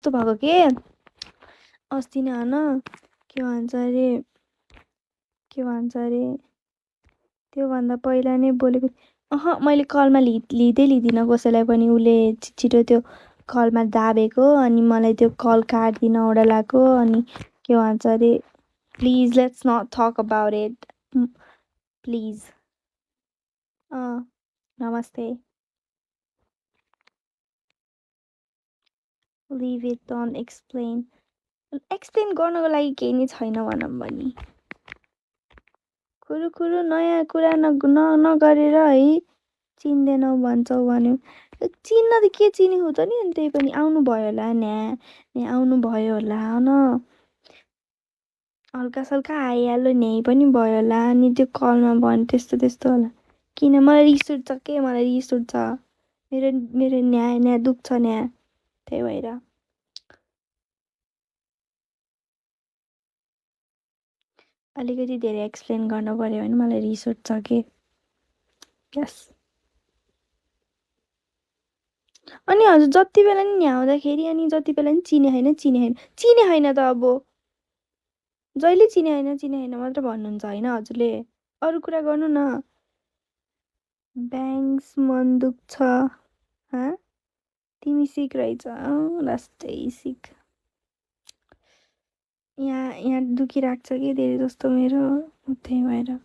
कस्तो भएको के अस्ति नै होइन के भन्छ अरे त्योभन्दा पहिला नै बोलेको मैले कलमा लिँदिनँ कसैलाई पनि उसले छिटो त्यो कलमा दाबेको अनि मलाई त्यो कल काट्दिन ओडालाको अनि के भन्छ अरे please let's not talk about it please नमस्ते लिभ इट डोन्ट एक्सप्लेन गर्नको लागि केही नै छैन भनौँ भने कुरु नयाँ कुरा नगरेर है चिन्दैनौ भन्छौ भन्यो चिन्न त के चिनेको त नि अनि त्यही पनि आउनु भयो होला आउनु भयो होला न हल्का सल्का आइहाल्यो नि पनि भयो होला अनि त्यो कलमा भन्यो त्यस्तो होला किन मलाई रिस उठ्छ के मलाई रिस उठ्छ मेरो न्याय दुख्छ न्याय त्यही भएर अलिकति धेरै एक्सप्लेन गर्नु पर्यो भने मलाई रिस उठ्छ के यस अनि हजुर जति बेला नि न्याउँदाखेरि अनि जति बेला नि चिने होइन त अब जहिले चिने होइन मात्र भन्नुहुन्छ होइन हजुरले अरू कुरा गर्नु न ब्याङ्क्स मन दुख्छ तिमी सिक रहेछ लास्टै सिक यहाँ दुखिरहेको छ कि धेरै जस्तो मेरो त्यही भएर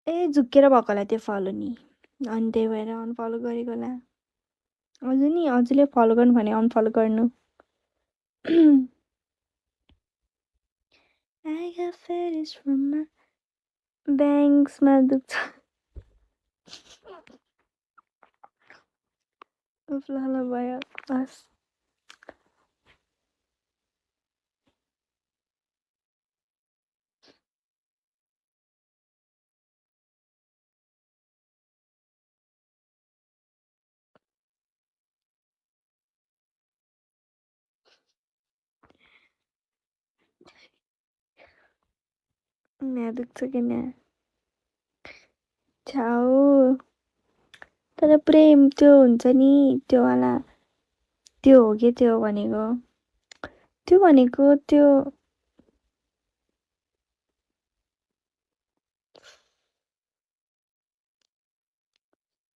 ए झुक्केर भएकोलाई त्यो फलो नि अनि त्यही भएर अनफलो गरेको होला हजुर नि हजुरले फलो गर्नु भने अनफलो गर्नु I got fetish from my ब्याङ्क्समा दुख्छ ल भयो बस न्या दुख्छ कि न्या छाउ तर प्रेम त्यो हुन्छ नि त्यो वाला त्यो हो कि त्यो भनेको त्यो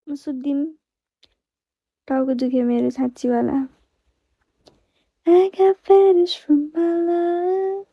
सुत्दिम टाउको दुख्यो मेरो साँच्ची वाला I got fetish from my love